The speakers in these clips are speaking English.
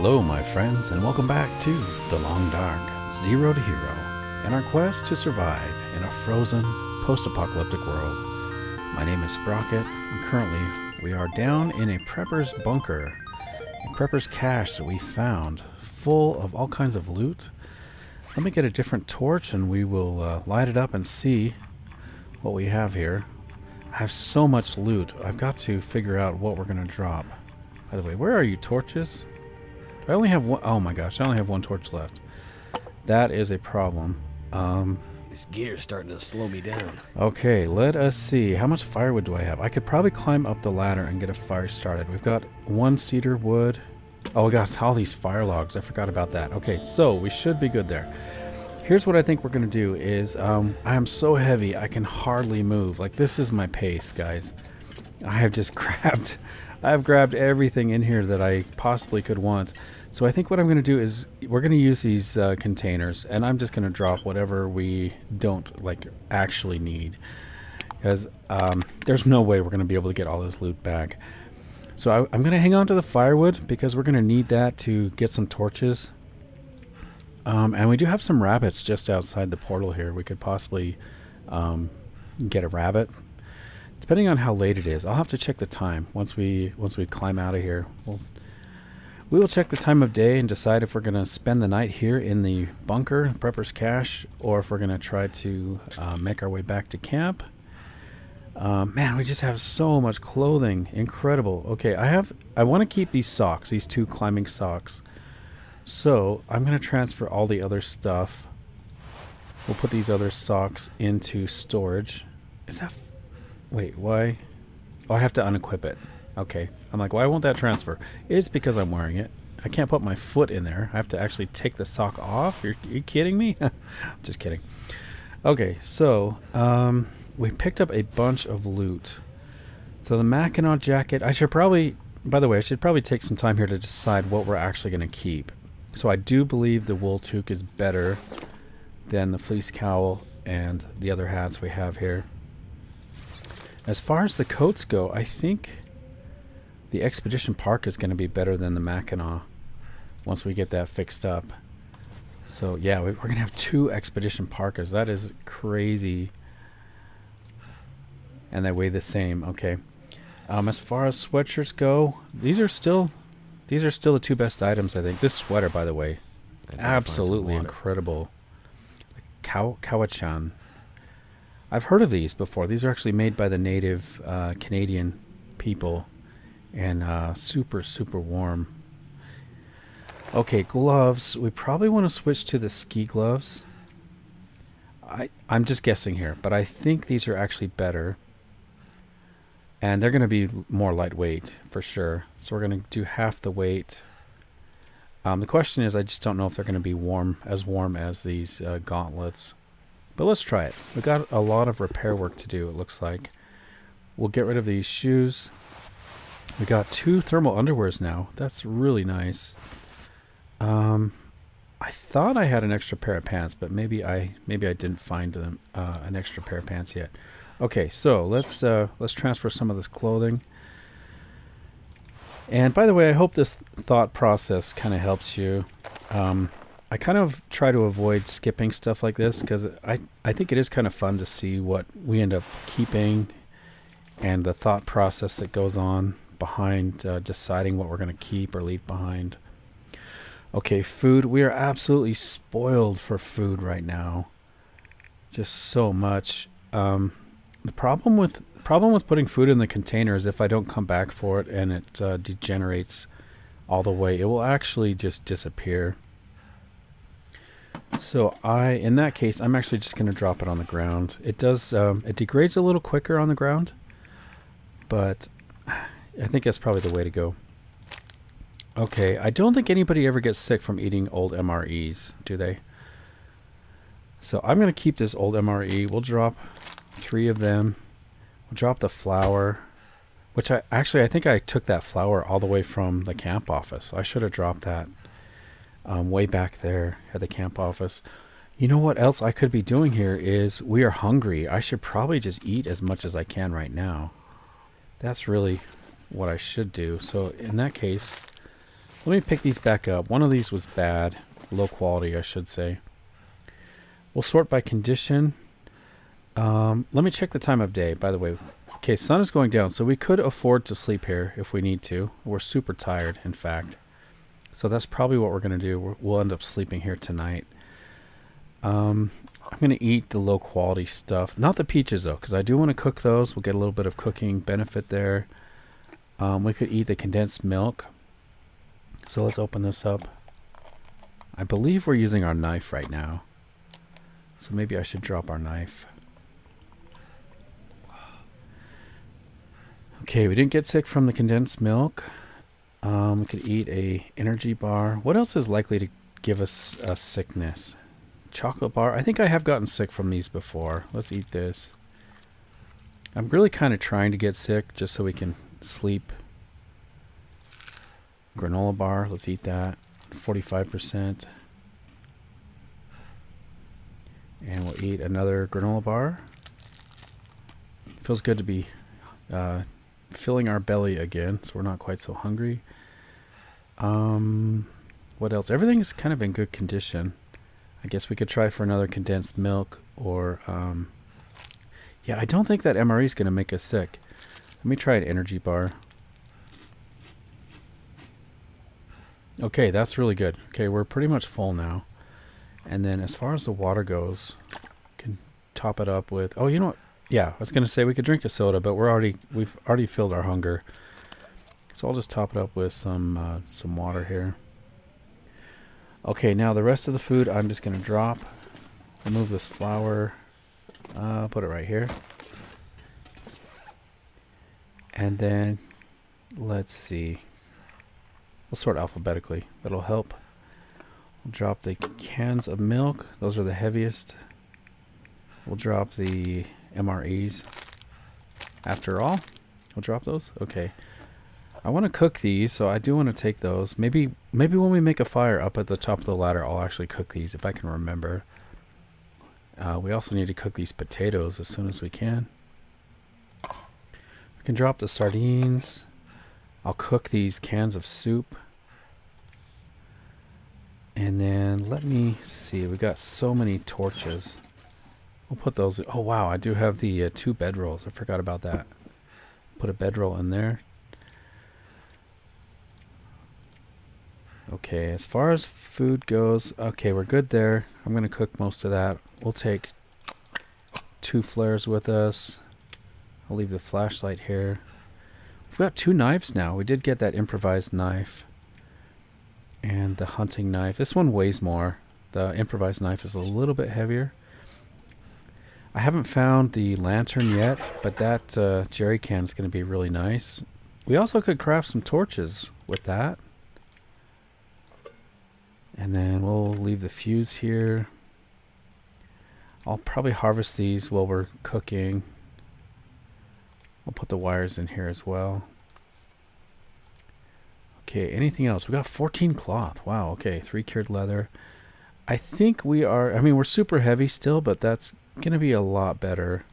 Hello, my friends, and welcome back to The Long Dark, Zero to Hero, and our quest to survive in a frozen, post-apocalyptic world. My name is Sprocket, and currently we are down in a prepper's bunker, a prepper's cache that we found, full of all kinds of loot. Let me get a different torch, and we will light it up and see what we have here. I have so much loot, I've got to figure out what we're going to drop. By the way, where are you, torches? I only have one. Oh my gosh, I only have one torch left. That is a problem. This gear is starting to slow me down. Okay, let us see. How much firewood do I have? I could probably climb up the ladder and get a fire started. We've got one cedar wood. Oh, we got all these fire logs. I forgot about that. Okay, so we should be good there. Here's what I think we're going to do is, I am so heavy I can hardly move. Like, this is my pace, guys. I have just grabbed everything in here that I possibly could want. So I think what I'm going to do is we're going to use these containers, and I'm just going to drop whatever we don't actually need, because there's no way we're going to be able to get all this loot back. So I'm going to hang on to the firewood because we're going to need that to get some torches. And we do have some rabbits just outside the portal here. We could possibly get a rabbit. Depending on how late it is, I'll have to check the time once we climb out of here. We will check the time of day and decide if we're going to spend the night here in the bunker, Prepper's Cache, or if we're going to try to make our way back to camp. Man, we just have so much clothing. Incredible. Okay, I want to keep these socks, these two climbing socks. So I'm going to transfer all the other stuff. We'll put these other socks into storage. Is that... Wait, why? Oh, I have to unequip it. Okay. I'm like, why won't that transfer? It's because I'm wearing it. I can't put my foot in there. I have to actually take the sock off. Are you kidding me? I'm just kidding. Okay, so we picked up a bunch of loot. So the Mackinac jacket, I should probably take some time here to decide what we're actually going to keep. So I do believe the wool toque is better than the fleece cowl and the other hats we have here. As far as the coats go, I think the Expedition Park is going to be better than the Mackinac once we get that fixed up. So yeah, we're going to have two Expedition Parkas. That is crazy. And they weigh the same. Okay. As far as sweatshirts go, these are still the two best items, I think. This sweater, by the way, absolutely incredible. Kawachan. I've heard of these before. These are actually made by the native Canadian people, and super, super warm. Okay, gloves. We probably want to switch to the ski gloves. I'm just guessing here, but I think these are actually better. And they're going to be more lightweight for sure. So we're going to do half the weight. The question is, I just don't know if they're going to be warm as these gauntlets. But let's try it. We've got a lot of repair work to do, it looks like. We'll get rid of these shoes. We got 2 thermal underwears now. That's really nice. I thought I had an extra pair of pants, but maybe I didn't find them an extra pair of pants yet. Okay, so let's transfer some of this clothing. And by the way, I hope this thought process kind of helps you. I kind of try to avoid skipping stuff like this because I think it is kind of fun to see what we end up keeping and the thought process that goes on behind deciding what we're going to keep or leave behind. Okay, food. We are absolutely spoiled for food right now. Just so much. The problem with putting food in the container is if I don't come back for it and it degenerates all the way, it will actually just disappear. So in that case, I'm actually just going to drop it on the ground. It does, it degrades a little quicker on the ground, but I think that's probably the way to go. Okay, I don't think anybody ever gets sick from eating old MREs, do they? So I'm going to keep this old MRE. We'll drop 3 of them. We'll drop the flour, which I think I took that flour all the way from the camp office. I should have dropped that. Way back there at the camp office. You know what else I could be doing here is we are hungry. I should probably just eat as much as I can right now. That's really what I should do. So in that case, Let me pick these back up. One of these was bad. Low quality, I should say. We'll sort by condition. Let me check the time of day, by the way. Okay, sun is going down, so we could afford to sleep here if we need to. We're super tired, in fact. So that's probably what we're going to do. We'll end up sleeping here tonight. I'm going to eat the low quality stuff. Not the peaches, though, because I do want to cook those. We'll get a little bit of cooking benefit there. We could eat the condensed milk. So let's open this up. I believe we're using our knife right now. So maybe I should drop our knife. Okay, we didn't get sick from the condensed milk. We could eat a energy bar. What else is likely to give us a sickness? Chocolate bar. I think I have gotten sick from these before. Let's eat this. I'm really kind of trying to get sick just so we can sleep. Granola bar. Let's eat that. 45%. And we'll eat another granola bar. Feels good to be filling our belly again, so we're not quite so hungry. What else? Everything's kind of in good condition. I guess we could try for another condensed milk, or yeah, I don't think that MRE is going to make us sick. Let me try an energy bar. Okay, that's really good. Okay, we're pretty much full now. And then as far as the water goes, can top it up with, oh, you know what? Yeah, I was going to say we could drink a soda, but we've already filled our hunger. So I'll just top it up with some water here. Okay, now the rest of the food I'm just going to drop. Remove this flour. Put it right here. And then, let's see. We'll sort alphabetically. That'll help. We'll drop the cans of milk. Those are the heaviest. We'll drop the MREs. After all, we'll drop those. Okay. I want to cook these, so I do want to take those. Maybe when we make a fire up at the top of the ladder, I'll actually cook these if I can remember. We also need to cook these potatoes as soon as we can. We can drop the sardines. I'll cook these cans of soup. And then let me see. We got so many torches. We'll put those. Oh wow, I do have the 2 bedrolls. I forgot about that. Put a bedroll in there. Okay, as far as food goes, okay, we're good there. I'm going to cook most of that. We'll take 2 flares with us. I'll leave the flashlight here. We've got 2 knives now. We did get that improvised knife. And the hunting knife. This one weighs more. The improvised knife is a little bit heavier. I haven't found the lantern yet, but that jerry can is going to be really nice. We also could craft some torches with that. And then we'll leave the fuse here. I'll probably harvest these while we're cooking. We'll put the wires in here as well. Okay, anything else? We got 14 cloth. Wow, okay, 3 cured leather. I think we are, I mean, we're super heavy still, but that's going to be a lot better.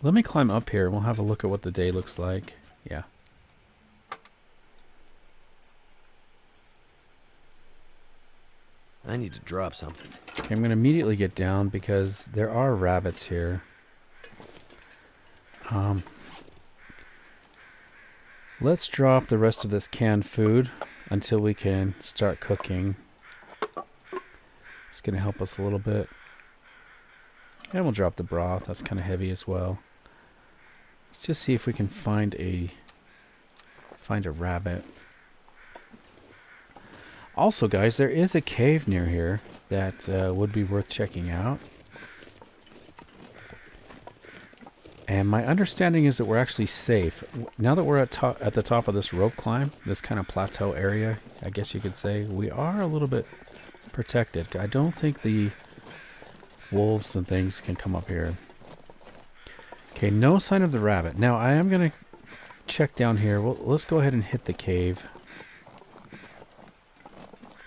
Let me climb up here and we'll have a look at what the day looks like. Yeah. I need to drop something. Okay, I'm going to immediately get down because there are rabbits here. Let's drop the rest of this canned food until we can start cooking. It's going to help us a little bit. And we'll drop the broth. That's kind of heavy as well. Let's just see if we can find a rabbit. Also, guys, there is a cave near here that would be worth checking out. And my understanding is that we're actually safe. Now that we're at the top of this rope climb, this kind of plateau area, I guess you could say, we are a little bit protected. I don't think the wolves and things can come up here. Okay, no sign of the rabbit. Now, I am going to check down here. Well, let's go ahead and hit the cave.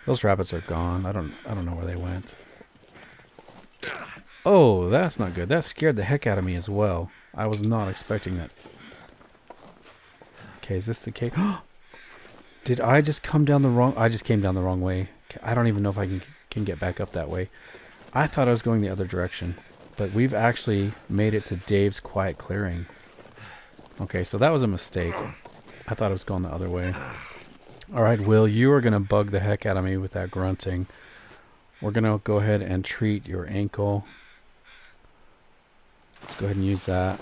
Those rabbits are gone. I don't know where they went. Oh, that's not good. That scared the heck out of me as well. I was not expecting that. Okay, is this the cave? Did I just come down the wrong... I just came down the wrong way. I don't even know if I can get back up that way. I thought I was going the other direction. But we've actually made it to Dave's quiet clearing. Okay, so that was a mistake. I thought I was going the other way. Alright, Will, you are going to bug the heck out of me with that grunting. We're going to go ahead and treat your ankle. Let's go ahead and use that.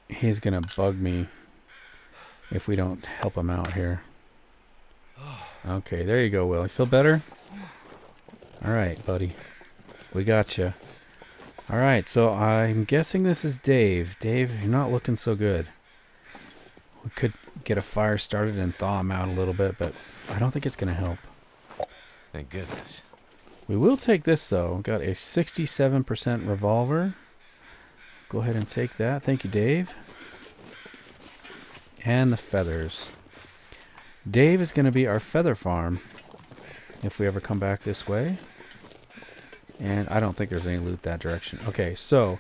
He's going to bug me if we don't help him out here. Okay, there you go, Will. You feel better? Alright, buddy. We got you. Alright, so I'm guessing this is Dave. Dave, you're not looking so good. We could get a fire started and thaw him out a little bit, but I don't think it's going to help. Thank goodness. We will take this, though. Got a 67% revolver. Go ahead and take that. Thank you, Dave. And the feathers. Dave is going to be our feather farm if we ever come back this way. And I don't think there's any loot that direction. Okay, so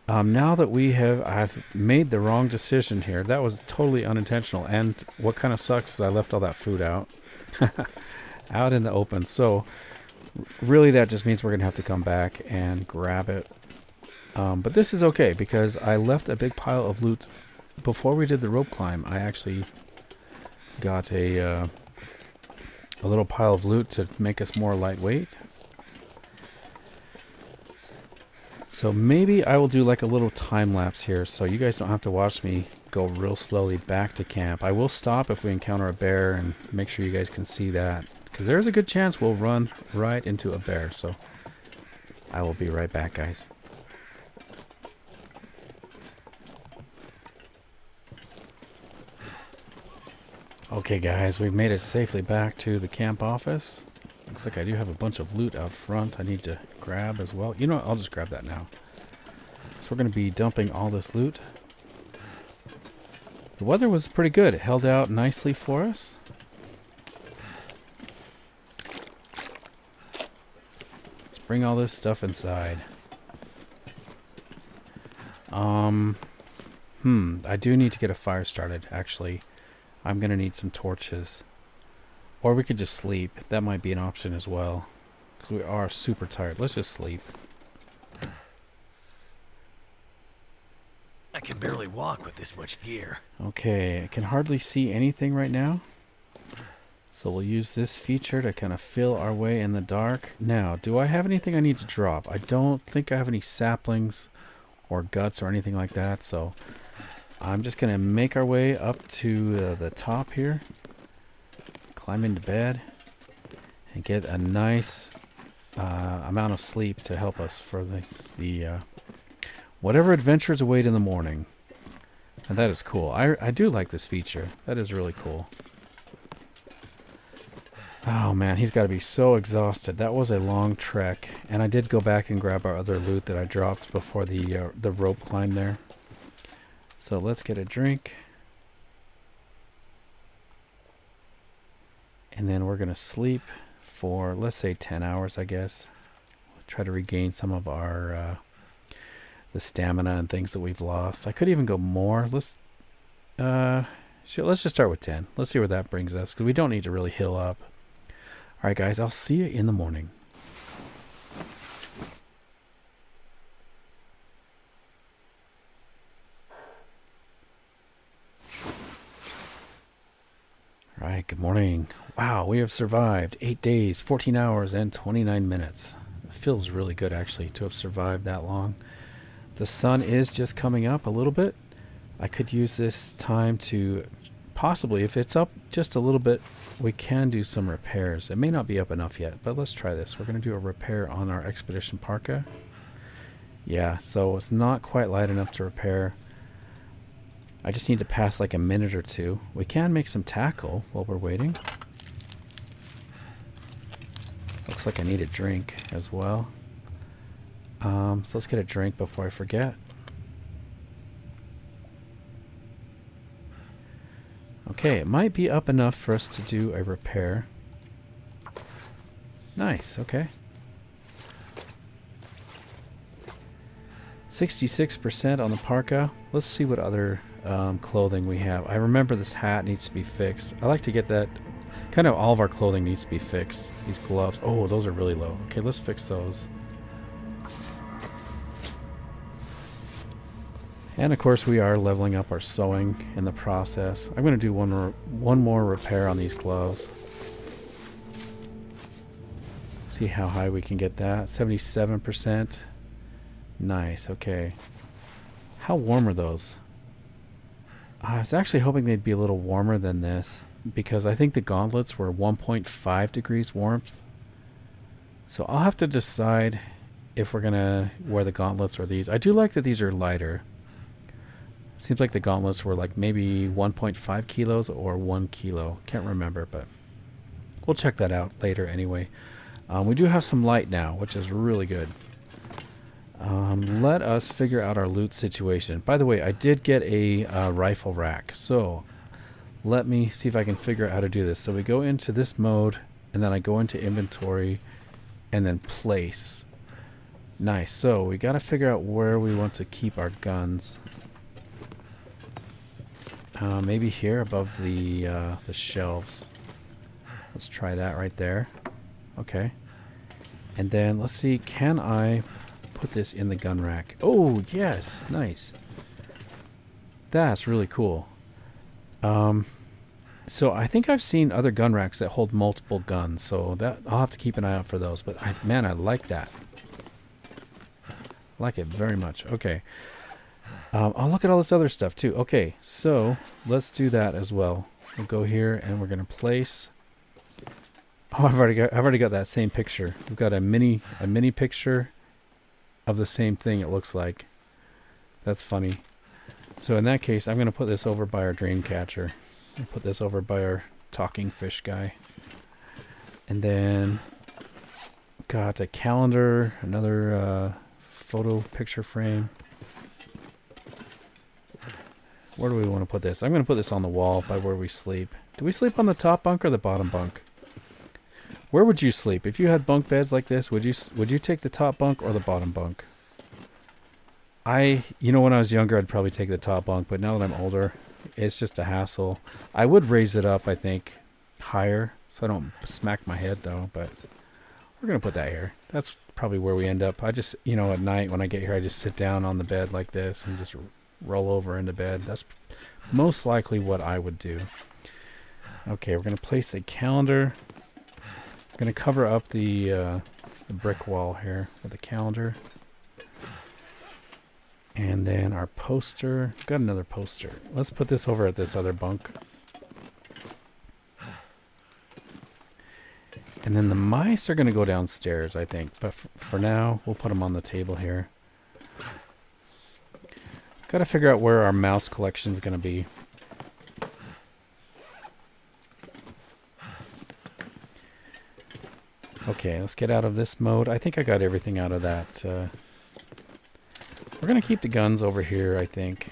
now that I've made the wrong decision here. That was totally unintentional. And what kind of sucks is I left all that food out. Out in the open. So really that just means we're going to have to come back and grab it. But this is okay because I left a big pile of loot before we did the rope climb. I actually got a little pile of loot to make us more lightweight. So maybe I will do like a little time lapse here so you guys don't have to watch me go real slowly back to camp. I will stop if we encounter a bear and make sure you guys can see that. Because there's a good chance we'll run right into a bear. So I will be right back, guys. Okay, guys, we've made it safely back to the camp office. Looks like I do have a bunch of loot out front I need to grab as well. You know what? I'll just grab that now. So we're going to be dumping all this loot. The weather was pretty good. It held out nicely for us. Let's bring all this stuff inside. I do need to get a fire started, actually. I'm going to need some torches. Or we could just sleep. That might be an option as well. Because we are super tired. Let's just sleep. I can barely walk with this much gear. Okay, I can hardly see anything right now. So we'll use this feature to kind of feel our way in the dark. Now, do I have anything I need to drop? I don't think I have any saplings or guts or anything like that. So I'm just going to make our way up to the top here. Climb into bed and get a nice amount of sleep to help us for the whatever adventures await in the morning. And that is cool. I do like this feature. That is really cool. Oh man, he's got to be so exhausted. That was a long trek, and I did go back and grab our other loot that I dropped before the rope climb there. So let's get a drink. And then we're going to sleep for, let's say, 10 hours, I guess. We'll try to regain some of our the stamina and things that we've lost. I could even go more. Let's just start with 10. Let's see where that brings us, because we don't need to really heal up. All right, guys, I'll see you in the morning. All right, good morning. Wow, we have survived 8 days, 14 hours, and 29 minutes. It feels really good, actually, to have survived that long. The sun is just coming up a little bit. I could use this time to possibly, if it's up just a little bit, we can do some repairs. It may not be up enough yet, but let's try this. We're going to do a repair on our expedition parka. Yeah, so it's not quite light enough to repair. I just need to pass like a minute or two. We can make some tackle while we're waiting. Looks like I need a drink as well. So let's get a drink before I forget. Okay, it might be up enough for us to do a repair. Nice, okay. 66% on the parka. Let's see what other clothing we have. I remember this hat needs to be fixed. I like to get that. Kind of all of our clothing needs to be fixed. These gloves. Oh, those are really low. Okay, let's fix those. And of course we are leveling up our sewing in the process. I'm going to do one more repair on these gloves. See how high we can get that. 77%. Nice, okay. How warm are those? I was actually hoping they'd be a little warmer than this, because I think the gauntlets were 1.5 degrees warmth. So I'll have to decide if we're going to wear the gauntlets or these. I do like that these are lighter. Seems like the gauntlets were like maybe 1.5 kilos or 1 kilo. Can't remember, but we'll check that out later anyway. We do have some light now, which is really good. Let us figure out our loot situation. By the way, I did get a rifle rack, so let me see if I can figure out how to do this. So we go into this mode, and then I go into inventory, and then place. Nice. So we got to figure out where we want to keep our guns. Maybe here above the shelves. Let's try that right there. Okay. And then let's see, can I put this in the gun rack? Oh, yes. Nice. That's really cool. So I think I've seen other gun racks that hold multiple guns, so that I'll have to keep an eye out for those. But man, I like that. I like it very much. Okay. I'll look at all this other stuff too. Okay, so let's do that as well. We'll go here and we're gonna place. Oh, I've already got that same picture. We've got a mini picture of the same thing. It looks like. That's funny. So in that case, I'm gonna put this over by our dream catcher. I'll put this over by our talking fish guy. And then got a calendar, another photo picture frame. Where do we want to put this? I'm going to put this on the wall by where we sleep. Do we sleep on the top bunk or the bottom bunk? Where would you sleep? If you had bunk beds like this, would you take the top bunk or the bottom bunk? You know, when I was younger, I'd probably take the top bunk, but now that I'm older, it's just a hassle. I would raise it up, I think, higher, so I don't smack my head, though, but we're going to put that here. That's probably where we end up. I just, you know, at night when I get here, I just sit down on the bed like this and just roll over into bed. That's most likely what I would do. Okay, we're going to place a calendar. I'm going to cover up the brick wall here with a calendar. And then our poster. Got another poster. Let's put this over at this other bunk. And then the mice are going to go downstairs, I think. But for now, we'll put them on the table here. Got to figure out where our mouse collection is going to be. Okay, let's get out of this mode. I think I got everything out of that. We're going to keep the guns over here, I think.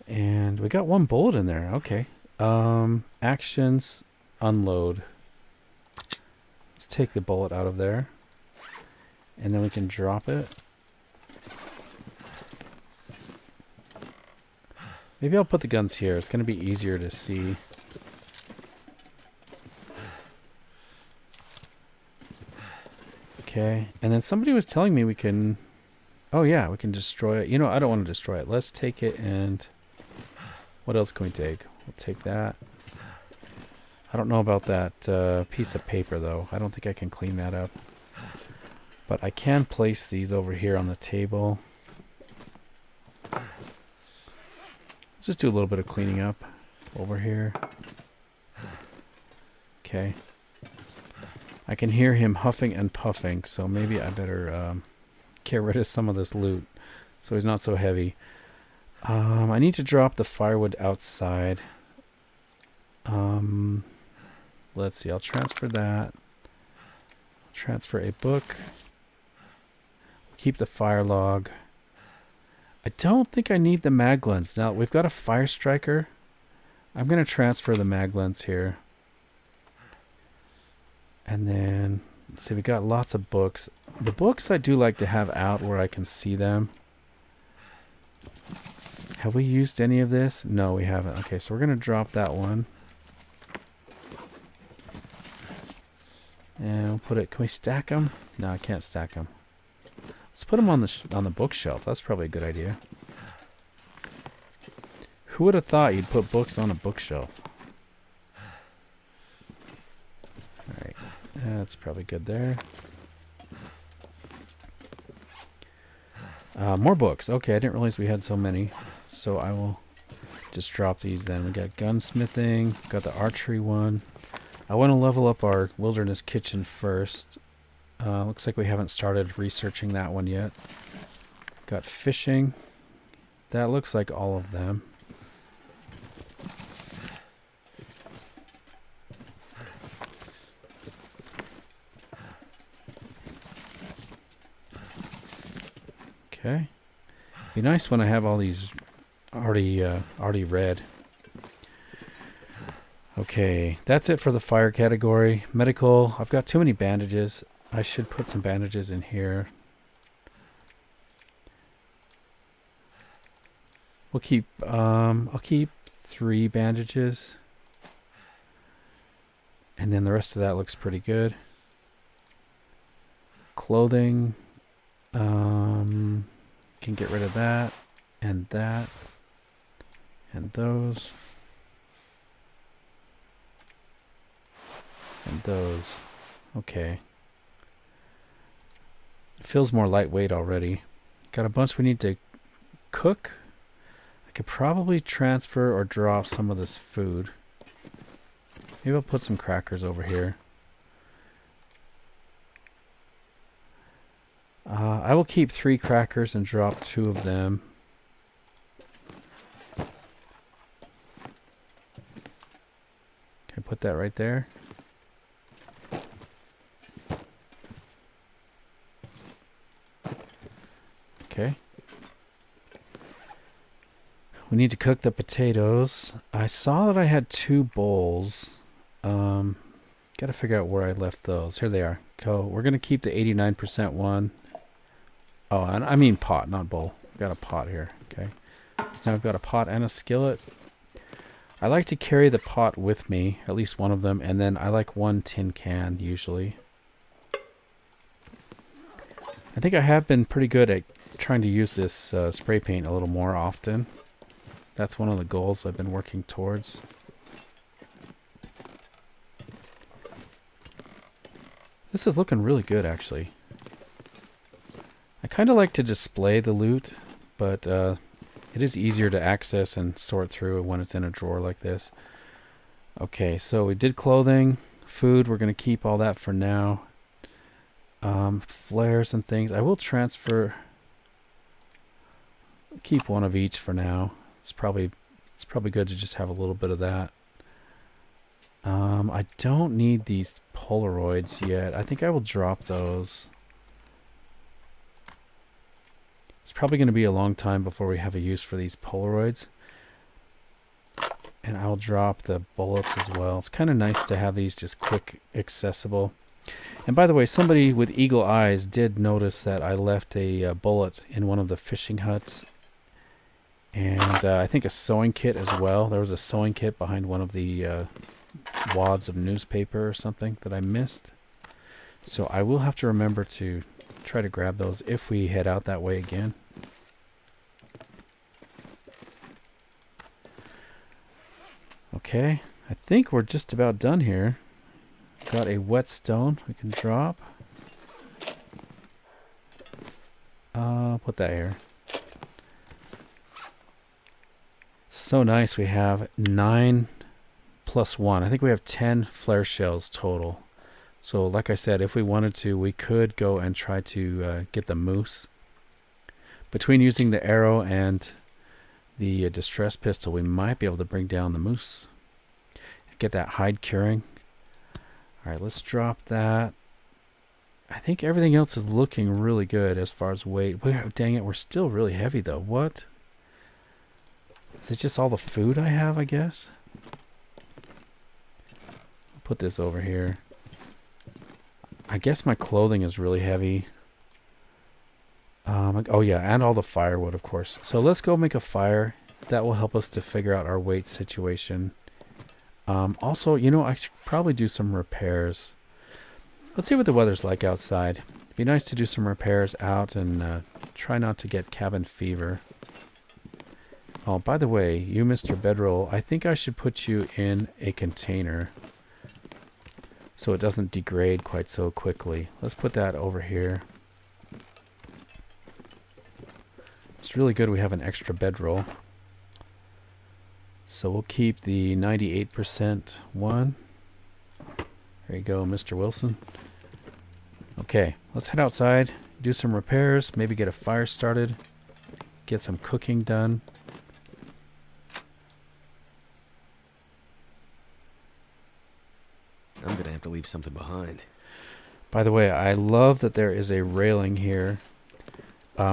And we got one bullet in there. Okay. Actions, unload. Let's take the bullet out of there. And then we can drop it. Maybe I'll put the guns here. It's going to be easier to see. Okay. And then somebody was telling me we can... Oh yeah, we can destroy it. You know, I don't want to destroy it. Let's take it and... What else can we take? We'll take that. I don't know about that piece of paper, though. I don't think I can clean that up. But I can place these over here on the table. Just do a little bit of cleaning up over here. Okay. I can hear him huffing and puffing, so maybe I better get rid of some of this loot so he's not so heavy. I need to drop the firewood outside. Let's see, I'll transfer that. Transfer a book. Keep the fire log. I don't think I need the mag lens. Now, we've got a fire striker. I'm going to transfer the mag lens here. And then Let's see, we got lots of books. The books I do like to have out where I can see them. Have we used any of this? No, we haven't. Okay, so we're going to drop that one. And we'll put it... Can we stack them? No, I can't stack them. Let's put them on the bookshelf. That's probably a good idea. Who would have thought you'd put books on a bookshelf? Alright. That's probably good there. More books. Okay, I didn't realize we had so many. So I will just drop these then. We got gunsmithing. Got the archery one. I want to level up our wilderness kitchen first. Looks like we haven't started researching that one yet. Got fishing. That looks like all of them. Okay. Be nice when I have all these already read. Okay, that's it for the fire category. Medical, I've got too many bandages. I should put some bandages in here. We'll keep, I'll keep 3 bandages. And then the rest of that looks pretty good. Clothing, can get rid of that, and those. And those. Okay. It feels more lightweight already. Got a bunch we need to cook. I could probably transfer or drop some of this food. Maybe I'll put some crackers over here. I will keep 3 crackers and drop 2 of them. Can I put that right there? Okay. We need to cook the potatoes. I saw that I had 2 bowls. Gotta figure out where I left those. Here they are. So we're gonna keep the 89% one. Oh, and I mean pot, not bowl. I've got a pot here. Okay. So now I've got a pot and a skillet. I like to carry the pot with me, at least one of them, and then I like 1 tin can usually. I think I have been pretty good at trying to use this spray paint a little more often. That's one of the goals I've been working towards. This is looking really good, actually. I kind of like to display the loot, but it is easier to access and sort through when it's in a drawer like this. Okay, so we did clothing, food. We're going to keep all that for now. Flares and things. I will transfer. Keep 1 of each for now. It's probably good to just have a little bit of that. I don't need these Polaroids yet. I think I will drop those. It's probably going to be a long time before we have a use for these Polaroids. And I'll drop the bullets as well. It's kind of nice to have these just quick accessible. And by the way, somebody with eagle eyes did notice that I left a bullet in one of the fishing huts. And I think a sewing kit as well. There was a sewing kit behind one of the wads of newspaper or something that I missed. So I will have to remember to try to grab those if we head out that way again. Okay, I think we're just about done here. Got a whetstone we can drop. Put that here. So nice, we have 9 plus 1. I think we have 10 flare shells total. So like I said, if we wanted to, we could go and try to get the moose. Between using the arrow and the distress pistol, we might be able to bring down the moose. Get that hide curing. Alright, let's drop that. I think everything else is looking really good as far as weight. Dang it, we're still really heavy though. What? Is it just all the food I have, I guess? I'll put this over here. I guess my clothing is really heavy. Oh yeah, and all the firewood, of course. So let's go make a fire. That will help us to figure out our weight situation. Also, you know, I should probably do some repairs. Let's see what the weather's like outside. It'd be nice to do some repairs out and try not to get cabin fever. Oh, by the way, you Mr. Bedroll, I think I should put you in a container so it doesn't degrade quite so quickly. Let's put that over here. It's really good we have an extra bedroll. So we'll keep the 98% one. There you go, Mr. Wilson. Okay, let's head outside, do some repairs, maybe get a fire started, get some cooking done. I'm gonna have to leave something behind. By the way, I love that there is a railing here.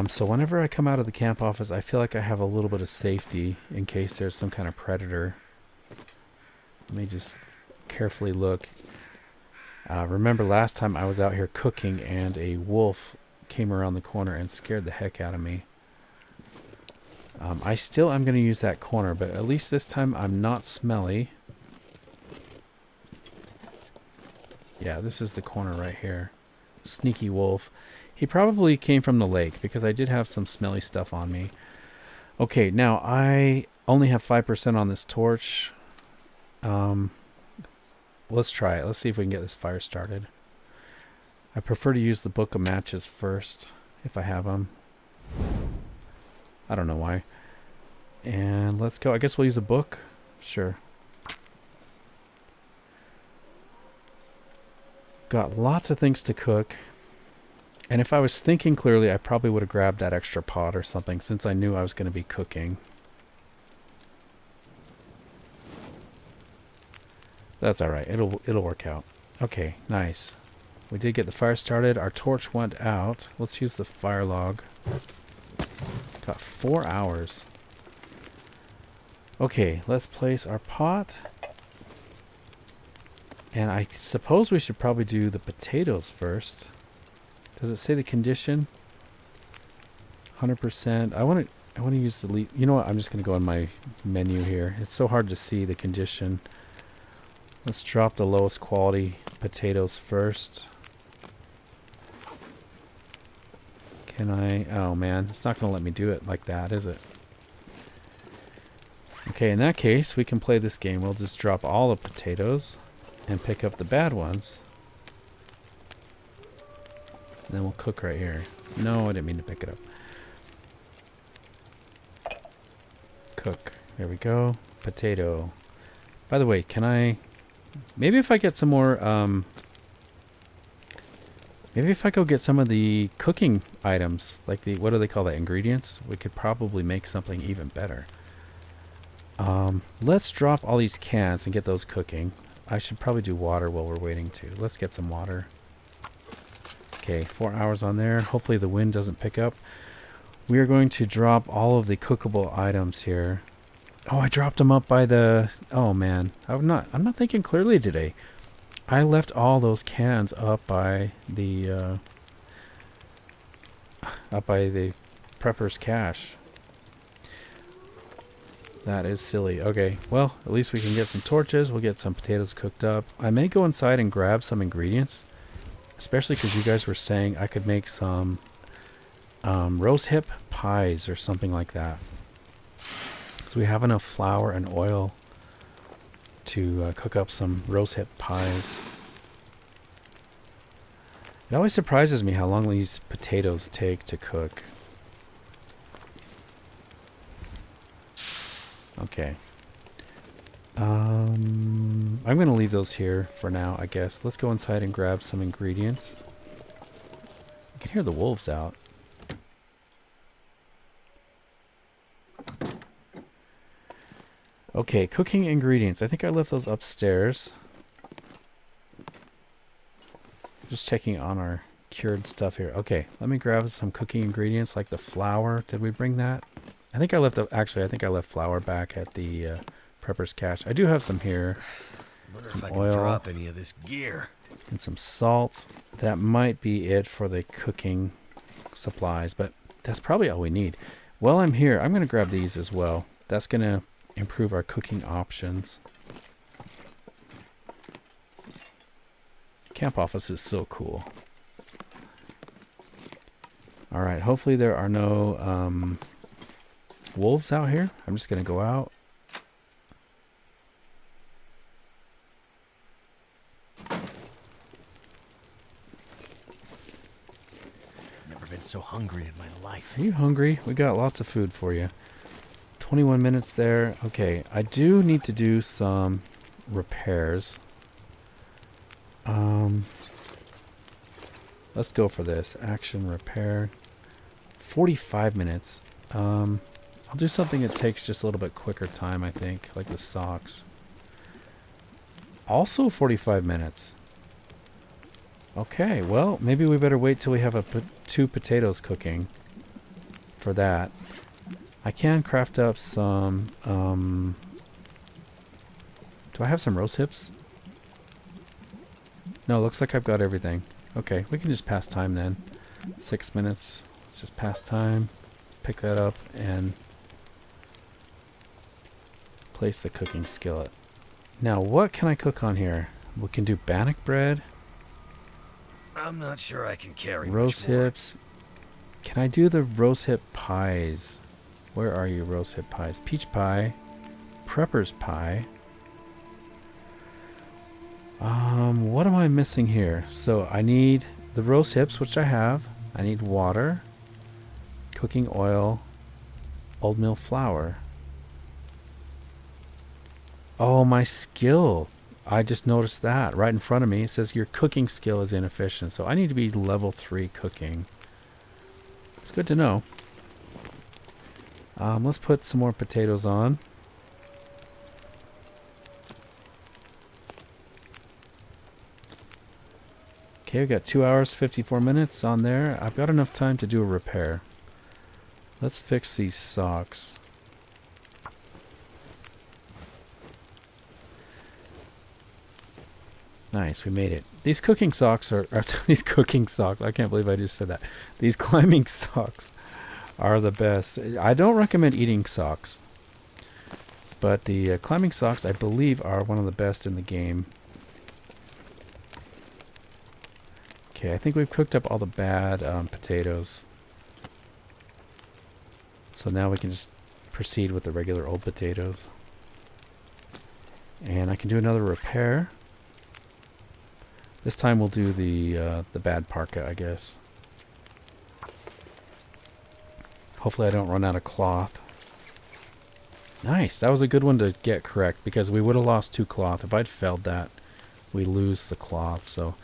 So whenever I come out of the camp office, I feel like I have a little bit of safety in case there's some kind of predator. Let me just carefully look. Remember last time I was out here cooking and a wolf came around the corner and scared the heck out of me. I still am going to use that corner, but at least this time I'm not smelly. Yeah, this is the corner right here. Sneaky wolf. He probably came from the lake because I did have some smelly stuff on me. Okay, now I only have 5% on this torch. Let's try it. Let's see if we can get this fire started. I prefer to use the book of matches first if I have them. I don't know why. And let's go. I guess we'll use a book. Sure. Got lots of things to cook. And if I was thinking clearly, I probably would have grabbed that extra pot or something since I knew I was going to be cooking. That's all right. It'll work out. Okay, nice. We did get the fire started. Our torch went out. Let's use the fire log. Got 4 hours. Okay, let's place our pot. And I suppose we should probably do the potatoes first. Does it say the condition? 100%. I want to use the you know what? I'm just going to go on my menu here. It's so hard to see the condition. Let's drop the lowest quality potatoes first. Can I? Oh man, it's not going to let me do it like that, is it? Okay, in that case, we can play this game. We'll just drop all the potatoes and pick up the bad ones. And then we'll cook right here. No, I didn't mean to pick it up. Cook. There we go. Potato. By the way, can I... Maybe if I get some more... maybe if I go get some of the cooking items, like the... What do they call that? Ingredients? We could probably make something even better. Let's drop all these cans and get those cooking. I should probably do water while we're waiting too. Let's get some water. Okay, 4 hours on there. Hopefully the wind doesn't pick up. We are going to drop all of the cookable items here. Oh, I dropped them up by the... Oh man, I'm not thinking clearly today. I left all those cans up by the prepper's cache. That is silly. Okay, well, at least we can get some torches. We'll get some potatoes cooked up. I may go inside and grab some ingredients. Especially because you guys were saying I could make some rose hip pies or something like that. So we have enough flour and oil to cook up some rose hip pies. It always surprises me how long these potatoes take to cook. Okay. I'm going to leave those here for now, I guess. Let's go inside and grab some ingredients. I can hear the wolves out. Okay, cooking ingredients. I think I left those upstairs. Just checking on our cured stuff here. Okay, let me grab some cooking ingredients like the flour. Did we bring that? I think I left... Actually, I think I left flour back at the... Prepper's cache. I do have some here. Wonder some if I can oil. drop any of this gear. And some salt. That might be it for the cooking supplies, but that's probably all we need. While I'm here, I'm going to grab these as well. That's going to improve our cooking options. Camp office is so cool. All right, hopefully there are no wolves out here. I'm just going to go out. Never been so hungry in my life. Are you hungry? We got lots of food for you. 21 minutes there. Okay, I do need to do some repairs. Let's go for this. Action repair. 45 minutes. I'll do something that takes just a little bit quicker time, I think, like the socks. Also 45 minutes. Okay, well, maybe we better wait till we have 2 potatoes cooking for that. I can craft up some, do I have some roast hips? No, looks like I've got everything. Okay, we can just pass time then. 6 minutes. Let's just pass time. Pick that up and place the cooking skillet. Now, what can I cook on here? We can do bannock bread. I'm not sure I can carry Roast much more. hips. Can I do the roast hip pies? Where are you, roast hip pies? Peach pie. Prepper's pie. What am I missing here? So I need the roast hips, which I have. I need water, cooking oil, oatmeal flour. Oh, my skill. I just noticed that right in front of me. It says your cooking skill is inefficient. So I need to be level 3 cooking. It's good to know. Let's put some more potatoes on. Okay, we got 2 hours, 54 minutes on there. I've got enough time to do a repair. Let's fix these socks. Nice, we made it. These cooking socks are these cooking socks. I can't believe I just said that. These climbing socks are the best. I don't recommend eating socks, but the climbing socks, I believe, are one of the best in the game. Okay, I think we've cooked up all the bad potatoes. So now we can just proceed with the regular old potatoes. And I can do another repair. This time we'll do the bad parka, I guess. Hopefully I don't run out of cloth. Nice, that was a good one to get correct because we would have lost 2 cloth. If I'd failed that, we lose the cloth. So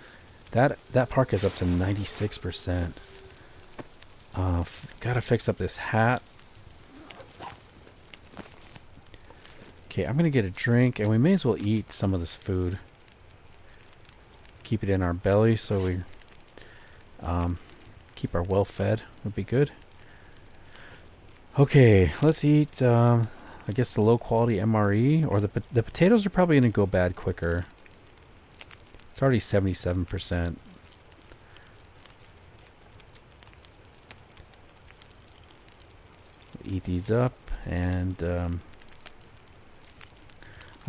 that parka is up to 96%. Gotta fix up this hat. Okay, I'm gonna get a drink, and we may as well eat some of this food. Keep it in our belly so we keep our well fed would be good. Okay, let's eat. I guess the low quality MRE, or the potatoes are probably gonna go bad quicker. It's already 77%. Eat these up, and I'm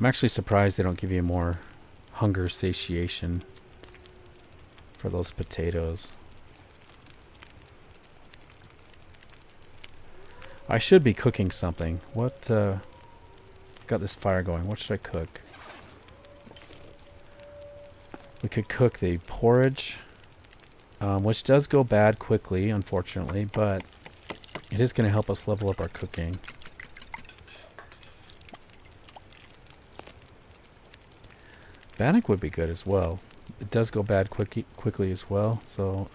actually surprised they don't give you more hunger satiation for those potatoes. I should be cooking something. What got this fire going? What should I cook? We could cook the porridge, which does go bad quickly, unfortunately, but it is going to help us level up our cooking. Bannock would be good as well. It does go bad quickly as well. So,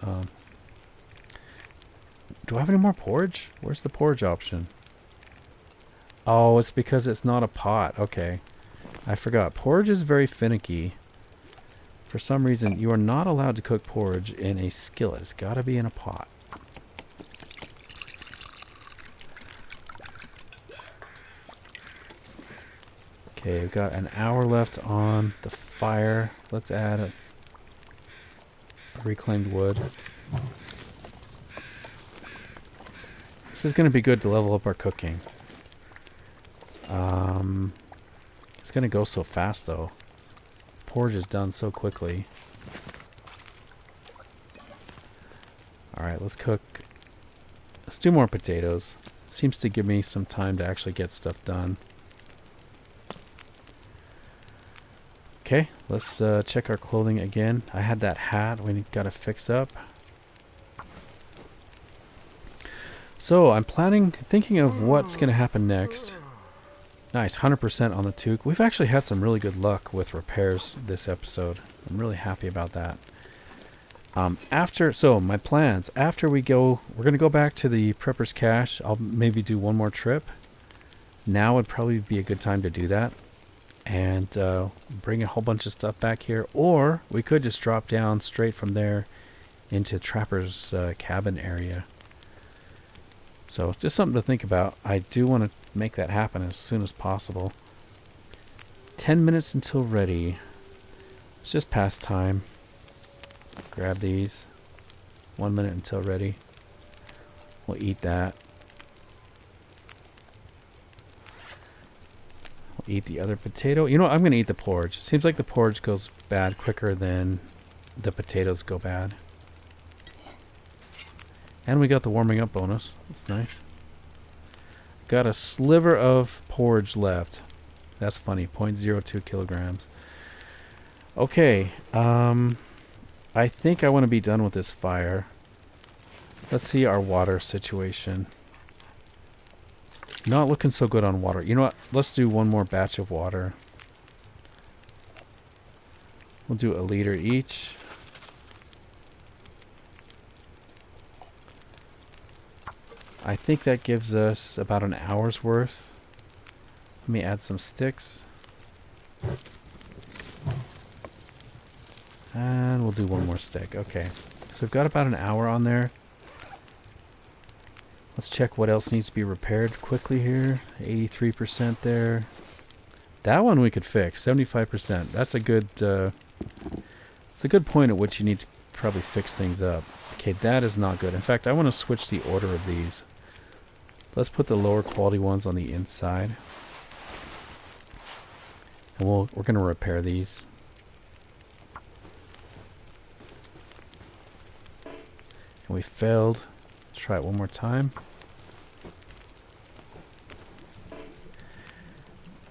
do I have any more porridge? Where's the porridge option? Oh, it's because it's not a pot. Okay. I forgot. Porridge is very finicky. For some reason, you are not allowed to cook porridge in a skillet. It's got to be in a pot. Okay, we've got an hour left on the fire. Let's add reclaimed wood. This is going to be good to level up our cooking. It's going to go so fast, though. Porridge is done so quickly. Alright, let's cook. Let's do more potatoes. Seems to give me some time to actually get stuff done. Okay, let's check our clothing again. I had that hat we got to fix up. So I'm thinking of what's going to happen next. Nice, 100% on the toque. We've actually had some really good luck with repairs this episode. I'm really happy about that. So my plans, after we go, we're going to go back to the Prepper's Cache. I'll maybe do one more trip. Now would probably be a good time to do that. And bring a whole bunch of stuff back here. Or we could just drop down straight from there into Trapper's cabin area. So just something to think about. I do want to make that happen as soon as possible. 10 minutes until ready. It's just past time. Grab these. 1 minute until ready. We'll eat that. We'll eat the other potato. You know what? I'm going to eat the porridge. It seems like the porridge goes bad quicker than the potatoes go bad. And we got the warming up bonus. That's nice. Got a sliver of porridge left. That's funny. 0.02 kilograms. Okay. I think I want to be done with this fire. Let's see our water situation. Not looking so good on water. You know what? Let's do one more batch of water. We'll do 1 liter each. I think that gives us about an hour's worth. Let me add some sticks. And we'll do one more stick. Okay. So we've got about an hour on there. Let's check what else needs to be repaired quickly here. 83% there. That one we could fix. 75%. That's a good it's a good point at which you need to probably fix things up. Okay, that is not good. In fact, I want to switch the order of these. Let's put the lower quality ones on the inside. And we're going to repair these. And we failed. Let's try it one more time.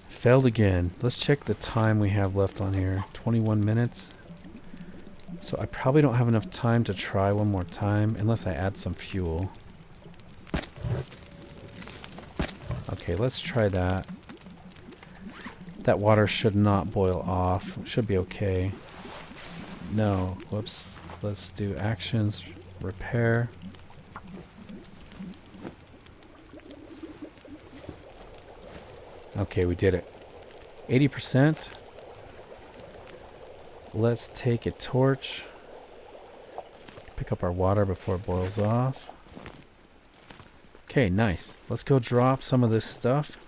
Failed again. Let's check the time we have left on here. 21 minutes. So I probably don't have enough time to try one more time unless I add some fuel. Okay, let's try that. That water should not boil off. Should be okay. No, whoops. Let's do actions, repair. Okay, we did it. 80%. Let's take a torch. Pick up our water before it boils off. Okay, nice. Let's go drop some of this stuff.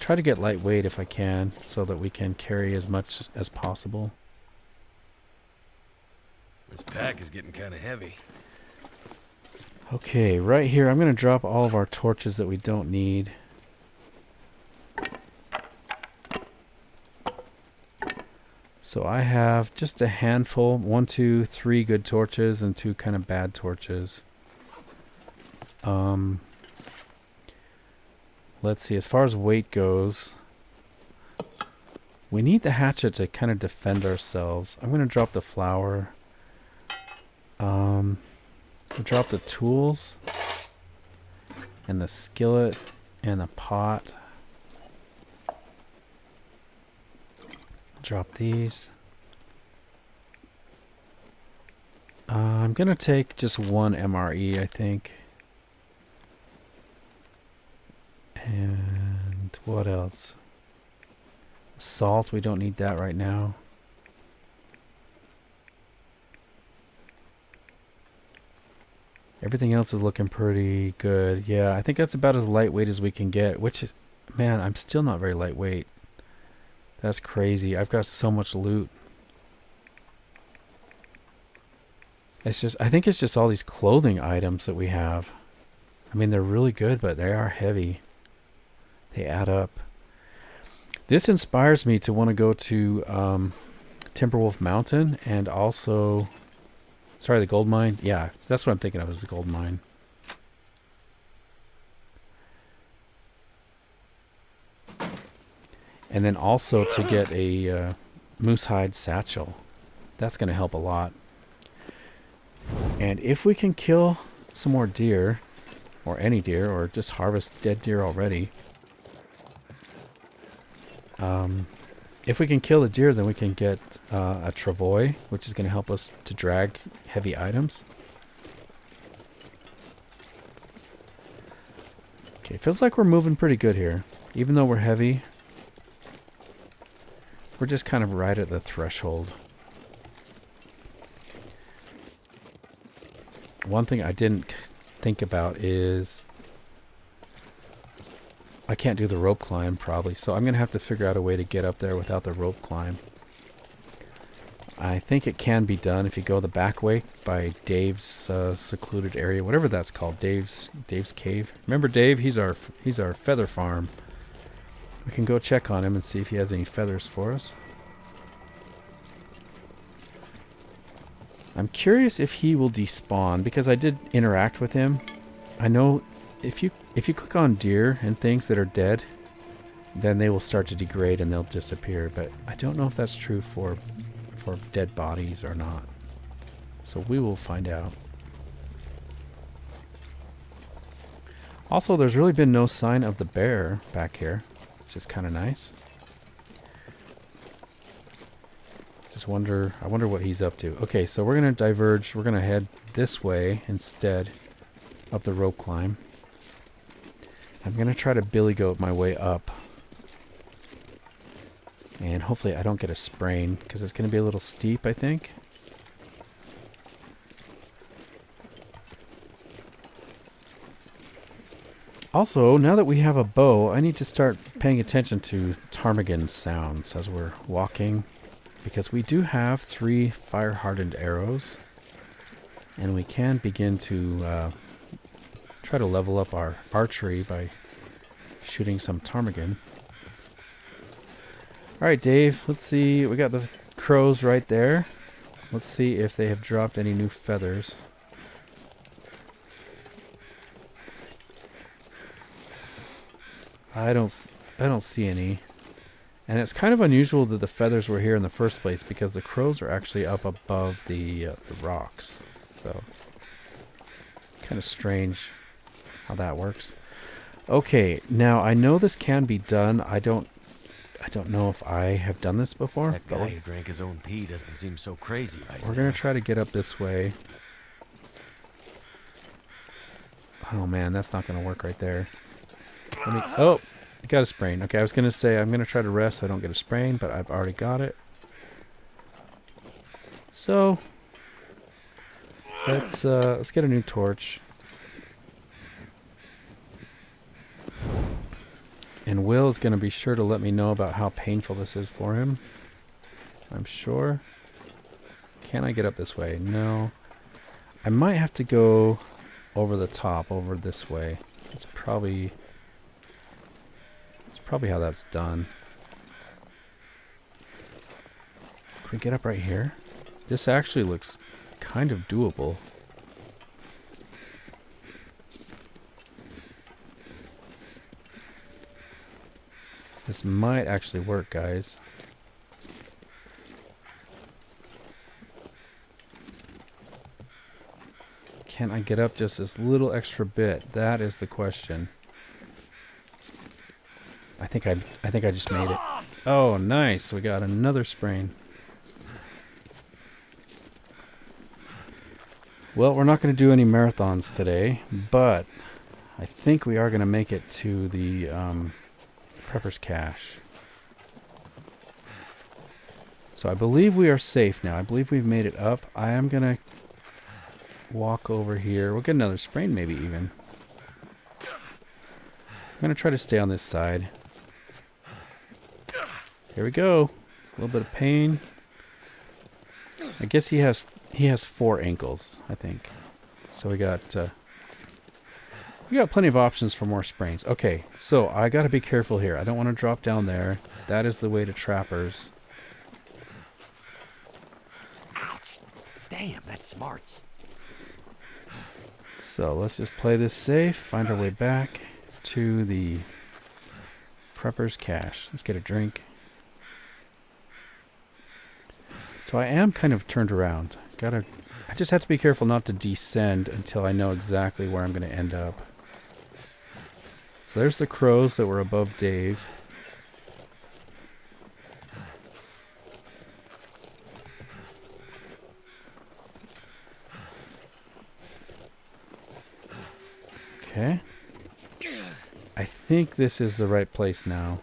Try to get lightweight if I can, so that we can carry as much as possible. This pack is getting kind of heavy. Okay, right here, I'm going to drop all of our torches that we don't need. So I have just a handful, 1, 2, 3 good torches and 2 kind of bad torches. Let's see, as far as weight goes, we need the hatchet to kind of defend ourselves. I'm going to drop the flour. We'll drop the tools and the skillet and the pot. Drop these. I'm going to take just 1 MRE, I think. And what else? Salt, we don't need that right now. Everything else is looking pretty good. Yeah, I think that's about as lightweight as we can get, which is, man, I'm still not very lightweight. That's crazy. I've got so much loot. It's just, I think it's just all these clothing items that we have. I mean, they're really good, but they are heavy. They add up. This inspires me to want to go to Timberwolf Mountain and also, sorry, the gold mine. Yeah, that's what I'm thinking of, is the gold mine. And then also to get a moose hide satchel. That's going to help a lot. And if we can kill some more deer, or any deer, or just harvest dead deer already. If we can kill the deer, then we can get a travois, which is going to help us to drag heavy items. Okay, feels like we're moving pretty good here. Even though we're heavy, we're just kind of right at the threshold. One thing I didn't think about is I can't do the rope climb probably, so I'm going to have to figure out a way to get up there without the rope climb. I think it can be done if you go the back way by Dave's secluded area, whatever that's called, Dave's cave. Remember Dave? He's our feather farm. We can go check on him and see if he has any feathers for us. I'm curious if he will despawn, because I did interact with him. I know if you click on deer and things that are dead, then they will start to degrade and they'll disappear. But I don't know if that's true for dead bodies or not. So we will find out. Also, there's really been no sign of the bear back here, which is kind of nice. I wonder what he's up to. Okay, so we're going to diverge. We're going to head this way instead of the rope climb. I'm going to try to billy goat my way up. And hopefully I don't get a sprain, because it's going to be a little steep, I think. Also, now that we have a bow, I need to start paying attention to ptarmigan sounds as we're walking. Because we do have 3 fire-hardened arrows. And we can begin to try to level up our archery by shooting some ptarmigan. Alright, Dave, let's see. We got the crows right there. Let's see if they have dropped any new feathers. I don't see any. And it's kind of unusual that the feathers were here in the first place, because the crows are actually up above the rocks. So, kind of strange how that works. Okay, now I know this can be done. I don't know if I have done this before. That guy who drank his own pee doesn't seem so crazy right now. We're going to try to get up this way. Oh man, that's not going to work right there. Oh, I got a sprain. Okay, I was going to say I'm going to try to rest so I don't get a sprain, but I've already got it. So, let's get a new torch. And Will is going to be sure to let me know about how painful this is for him. I'm sure. Can I get up this way? No. I might have to go over the top, over this way. It's probably how that's done. Can we get up right here? This actually looks kind of doable. This might actually work, guys. Can I get up just this little extra bit? That is the question. I think I just made it. Oh, nice. We got another sprain. Well, we're not going to do any marathons today, but I think we are going to make it to the Prepper's Cache. So I believe we are safe now. I believe we've made it up. I am going to walk over here. We'll get another sprain maybe even. I'm going to try to stay on this side. Here we go. A little bit of pain. I guess he has He has 4 ankles, I think. So we got plenty of options for more sprains. Okay, so I got to be careful here. I don't want to drop down there. That is the way to trappers. Ouch. Damn, that smarts. So let's just play this safe, find our way back to the prepper's cache. Let's get a drink. So I am kind of turned around. I just have to be careful not to descend until I know exactly where I'm going to end up. So there's the crows that were above Dave. Okay. I think this is the right place now.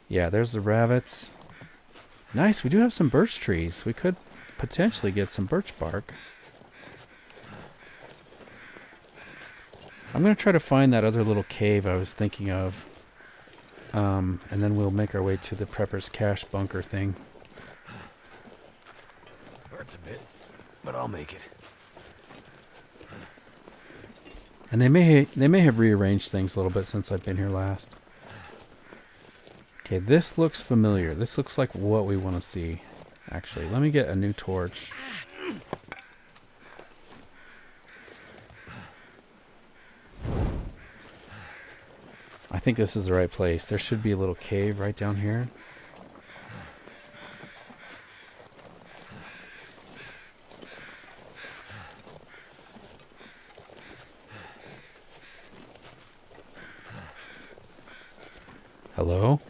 Yeah, there's the rabbits. Nice, we do have some birch trees. We could potentially get some birch bark. I'm going to try to find that other little cave I was thinking of. And then we'll make our way to the prepper's cache bunker thing. Hurts a bit, but I'll make it. And they may have rearranged things a little bit since I've been here last. Okay, this looks familiar. This looks like what we want to see. Actually, let me get a new torch. I think this is the right place. There should be a little cave right down here. Hello?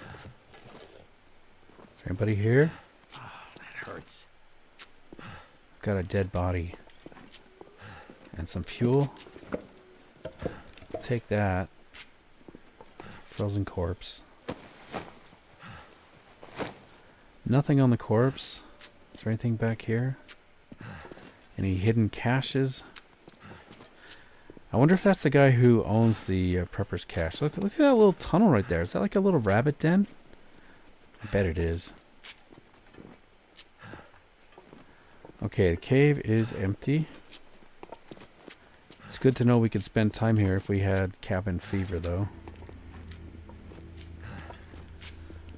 Is there anybody here? Oh, that hurts. Got a dead body. And some fuel. Take that. Frozen corpse. Nothing on the corpse. Is there anything back here? Any hidden caches? I wonder if that's the guy who owns the prepper's cache. Look at that little tunnel right there. Is that like a little rabbit den? I bet it is. Okay, the cave is empty. It's good to know we could spend time here if we had cabin fever, though.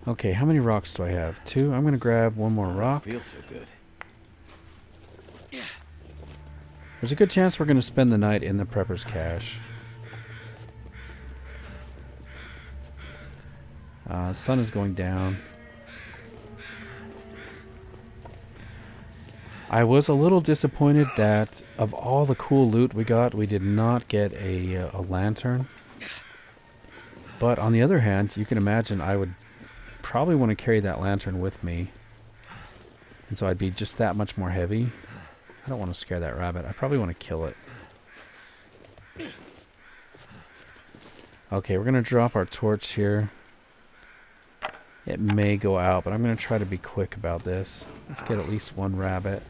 Okay, how many rocks do I have? 2? I'm going to grab one more rock. Feels so good. There's a good chance we're going to spend the night in the prepper's cache. The sun is going down. I was a little disappointed that of all the cool loot we got, we did not get a lantern. But on the other hand, you can imagine I would probably want to carry that lantern with me. And so I'd be just that much more heavy. I don't want to scare that rabbit. I probably want to kill it. Okay, we're going to drop our torch here. It may go out, but I'm going to try to be quick about this. Let's get at least one rabbit.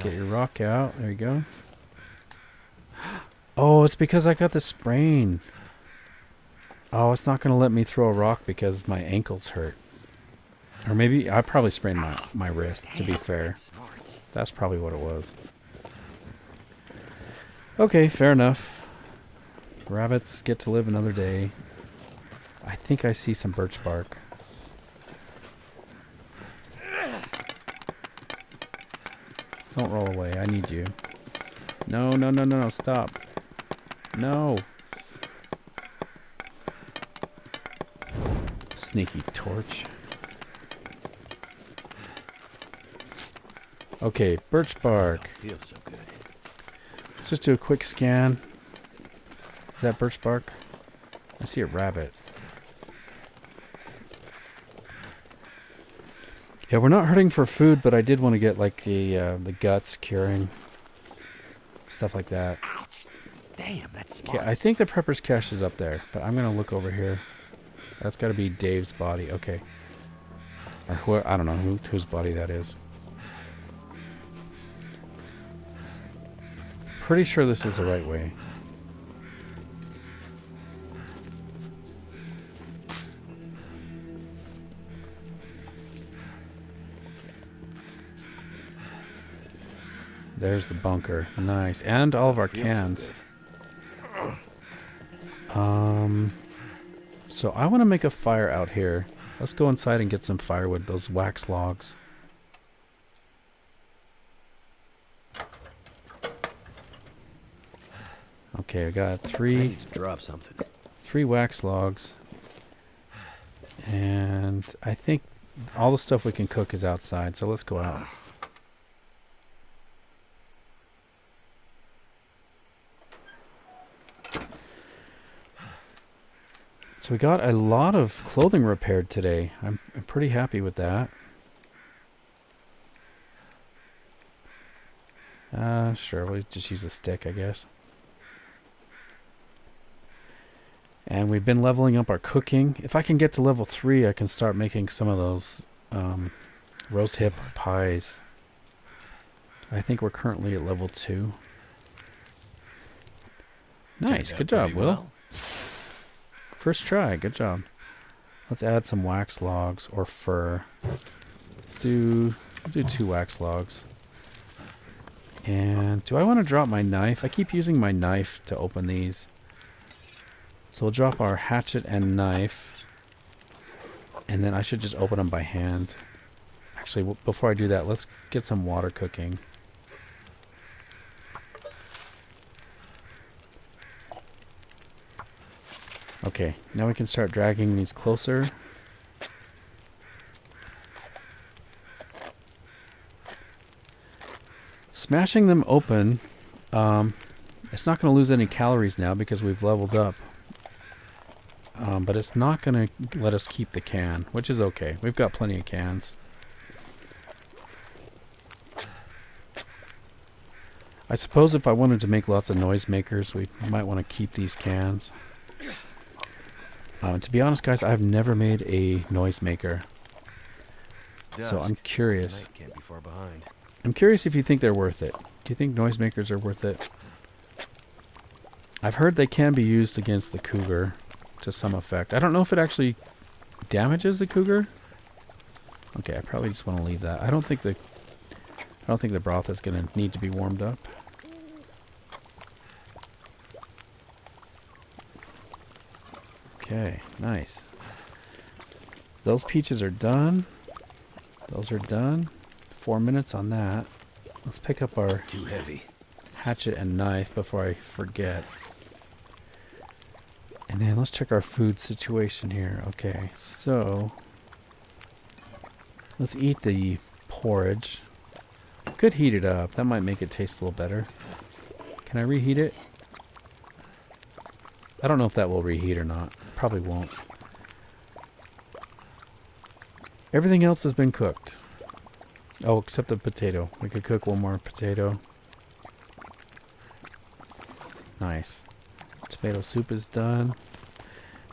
Get your rock out. There you go. Oh, it's because I got the sprain. Oh, it's not going to let me throw a rock because my ankles hurt. Or maybe I probably sprained my wrist, to be fair. That's probably what it was. Okay, fair enough. Rabbits get to live another day. I think I see some birch bark. Don't roll away. I need you. No, no, no, no, no. Stop. No. Sneaky torch. Okay, birch bark. Feels so good. Let's just do a quick scan. Is that birch bark? I see a rabbit. Yeah, we're not hurting for food, but I did want to get like the guts curing. Stuff like that. Ouch. Damn, that's smart. Okay, I think the prepper's cache is up there, but I'm going to look over here. That's got to be Dave's body. Okay. Or who, I don't know whose body that is. Pretty sure this is the right way. There's the bunker. Nice. And all of our cans. So I want to make a fire out here. Let's go inside and get some firewood, those wax logs. Okay, I got I three need to drop something. wax logs. And I think all the stuff we can cook is outside, so let's go out. So we got a lot of clothing repaired today. I'm pretty happy with that. Sure, we'll just use a stick, I guess. And we've been leveling up our cooking. If I can get to level 3, I can start making some of those roast hip pies. I think we're currently at level 2. Nice, good job, Will. Well. First try, good job. Let's add some wax logs or fur. Let's do 2 wax logs. And do I want to drop my knife? I keep using my knife to open these. So we'll drop our hatchet and knife. And then I should just open them by hand. Actually, before I do that, let's get some water cooking. Okay, now we can start dragging these closer. Smashing them open, it's not going to lose any calories now because we've leveled up. But it's not going to let us keep the can, which is okay. We've got plenty of cans. I suppose if I wanted to make lots of noisemakers, we might want to keep these cans. To be honest, guys, I've never made a noisemaker. So I'm curious. Can't be far behind. I'm curious if you think they're worth it. Do you think noisemakers are worth it? I've heard they can be used against the cougar to some effect. I don't know if it actually damages the cougar. Okay, I probably just want to leave that. I don't think the broth is going to need to be warmed up. Okay, nice. Those peaches are done. Those are done. 4 minutes on that. Let's pick up our Too heavy. hatchet and knife before I forget. And then let's check our food situation here. Okay, so let's eat the porridge. Could heat it up. That might make it taste a little better. Can I reheat it? I don't know if that will reheat or not. Probably won't. Everything else has been cooked. Oh, except the potato. We could cook one more potato. Nice. Tomato soup is done.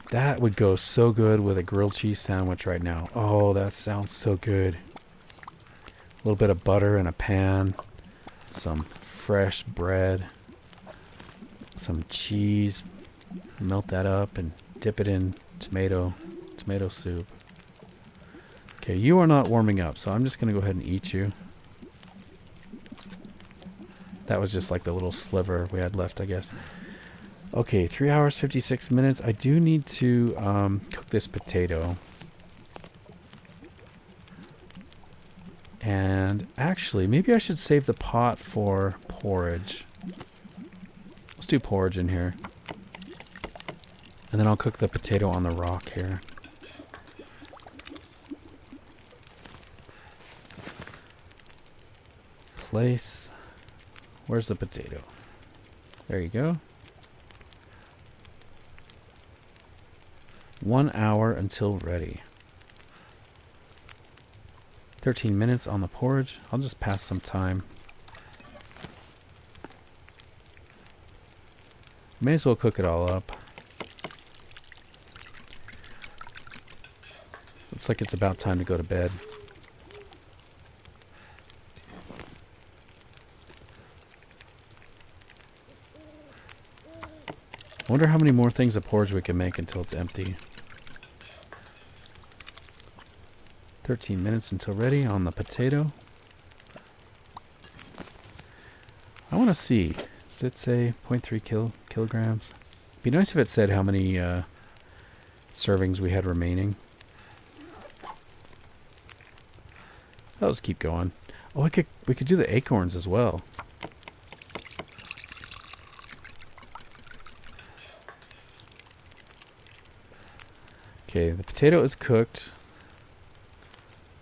That would go so good with a grilled cheese sandwich right now. Oh, that sounds so good. A little bit of butter in a pan. Some fresh bread. Some cheese. Melt that up and dip it in tomato soup. Okay, you are not warming up, so I'm just going to go ahead and eat you. That was just like the little sliver we had left, I guess. Okay, 3 hours, 56 minutes. I do need to cook this potato. And actually, maybe I should save the pot for porridge. Let's do porridge in here. And then I'll cook the potato on the rock here. Place. Where's the potato? There you go. 1 hour until ready. 13 minutes on the porridge. I'll just pass some time. May as well cook it all up. Looks like it's about time to go to bed. I wonder how many more things of porridge we can make until it's empty. 13 minutes until ready on the potato. I want to see. Does it say 0.3 kilograms? Be nice if it said how many servings we had remaining. I'll just keep going. Oh, we could do the acorns as well. Okay, the potato is cooked.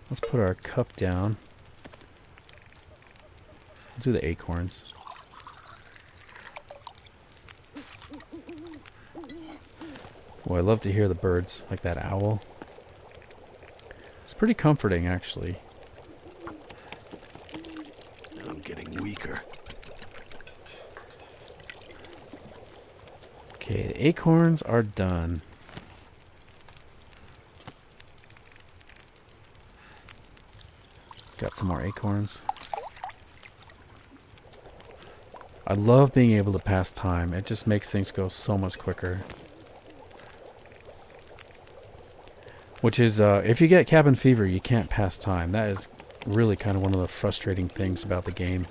Let's put our cup down. Let's do the acorns. Oh, I love to hear the birds, like that owl. It's pretty comforting, actually. I'm getting weaker. Okay, the acorns are done. Got some more acorns. I love being able to pass time. It just makes things go so much quicker. Which is, if you get cabin fever, you can't pass time. That is really kind of one of the frustrating things about the game.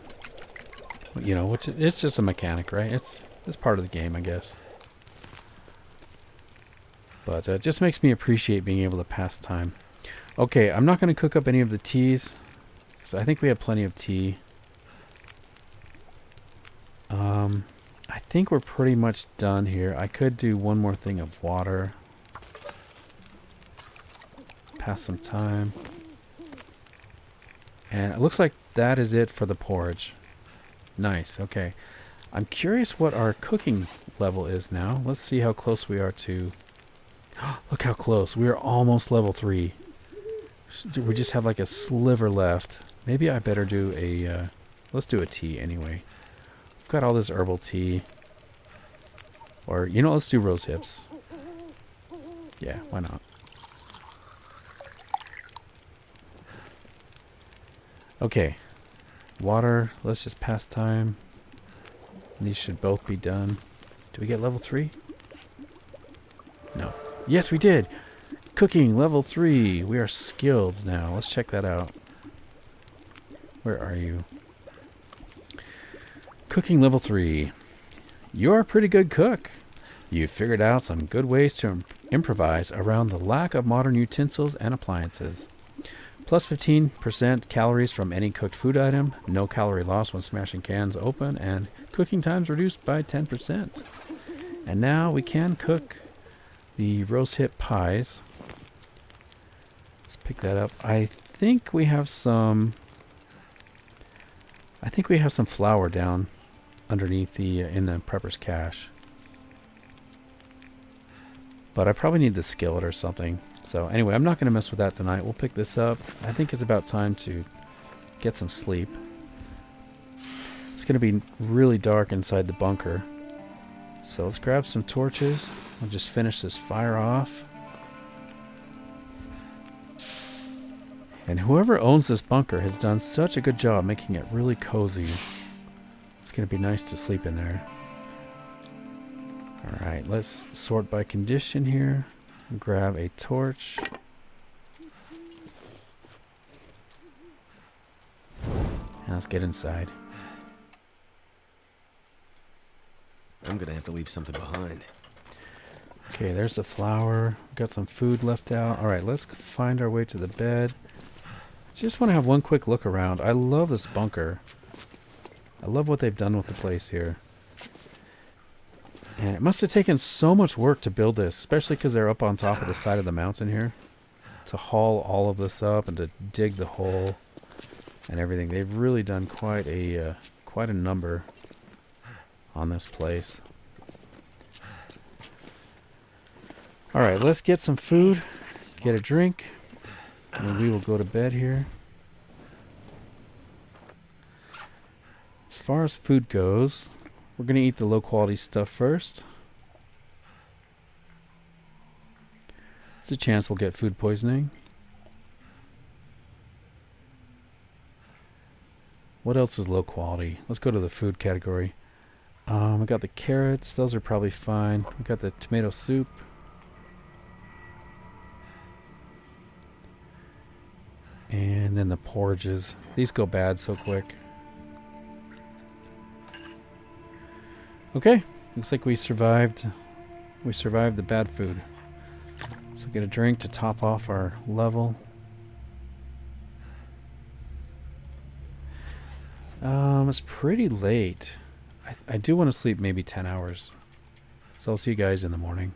You know, which it's just a mechanic, right? It's part of the game, I guess. But it just makes me appreciate being able to pass time. Okay, I'm not going to cook up any of the teas. So I think we have plenty of tea. I think we're pretty much done here. I could do one more thing of water. Pass some time. And it looks like that is it for the porridge. Nice, okay. I'm curious what our cooking level is now. Let's see how close we are to... Look how close. We are almost level 3. We just have like a sliver left. Maybe I better do a... let's do a tea anyway. We've got all this herbal tea. Or, you know, let's do rose hips. Yeah, why not? Okay. Water. Let's just pass time. These should both be done. Do we get level 3? No. Yes, we did! Cooking, level 3. We are skilled now. Let's check that out. Where are you? Cooking level 3. You're a pretty good cook. You've figured out some good ways to improvise around the lack of modern utensils and appliances. Plus 15% calories from any cooked food item. No calorie loss when smashing cans open. And cooking times reduced by 10%. And now we can cook the rose hip pies. Let's pick that up. I think we have some flour down underneath the in the prepper's cache. But I probably need the skillet or something. So anyway, I'm not going to mess with that tonight. We'll pick this up. I think it's about time to get some sleep. It's going to be really dark inside the bunker. So let's grab some torches. I'll just finish this fire off. And whoever owns this bunker has done such a good job making it really cozy. It's going to be nice to sleep in there. Alright, let's sort by condition here. Grab a torch. Now let's get inside. I'm gonna have to leave something behind. Okay, there's the flour. Got some food left out. Alright, let's find our way to the bed. Just want to have one quick look around. I love this bunker. I love what they've done with the place here. And it must have taken so much work to build this, especially because they're up on top of the side of the mountain here. To haul all of this up and to dig the hole and everything. They've really done quite a number on this place. Alright, let's get some food, get a drink, and we will go to bed here. As far as food goes, we're going to eat the low quality stuff first. There's a chance we'll get food poisoning. What else is low quality? Let's go to the food category. We got the carrots. Those are probably fine. We got the tomato soup. And then the porridges. These go bad so quick. Okay, looks like we survived. We survived the bad food. So get a drink to top off our level. It's pretty late. I do want to sleep maybe 10 hours. So I'll see you guys in the morning.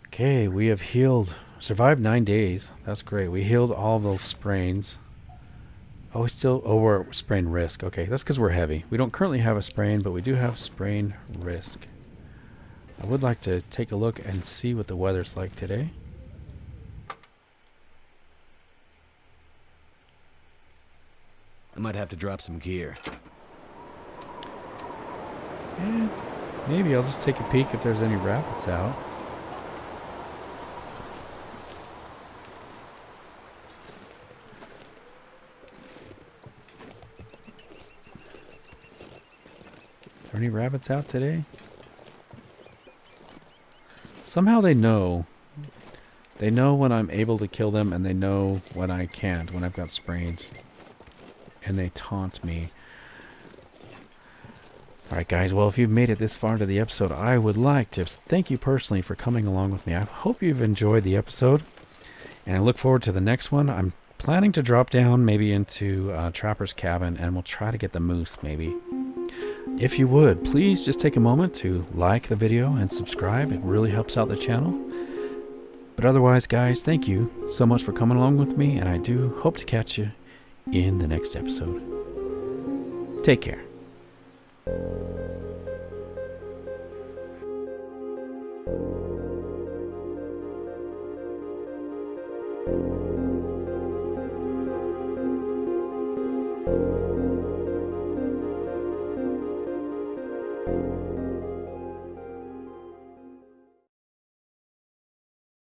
Okay, we have healed. Survived 9 days. That's great. We healed all those sprains. Oh, we're sprain risk. Okay, that's because we're heavy. We don't currently have a sprain, but we do have sprain risk. I would like to take a look and see what the weather's like today. I might have to drop some gear. Yeah, maybe I'll just take a peek if there's any rabbits out. Are there any rabbits out today? Somehow they know. They know when I'm able to kill them, and they know when I can't, when I've got sprains. And they taunt me. Alright guys, well if you've made it this far into the episode, I would like to thank you personally for coming along with me. I hope you've enjoyed the episode, and I look forward to the next one. I'm planning to drop down maybe into Trapper's Cabin, and we'll try to get the moose maybe. If you would, please just take a moment to like the video and subscribe. It really helps out the channel. But otherwise, guys, thank you so much for coming along with me, and I do hope to catch you in the next episode. Take care.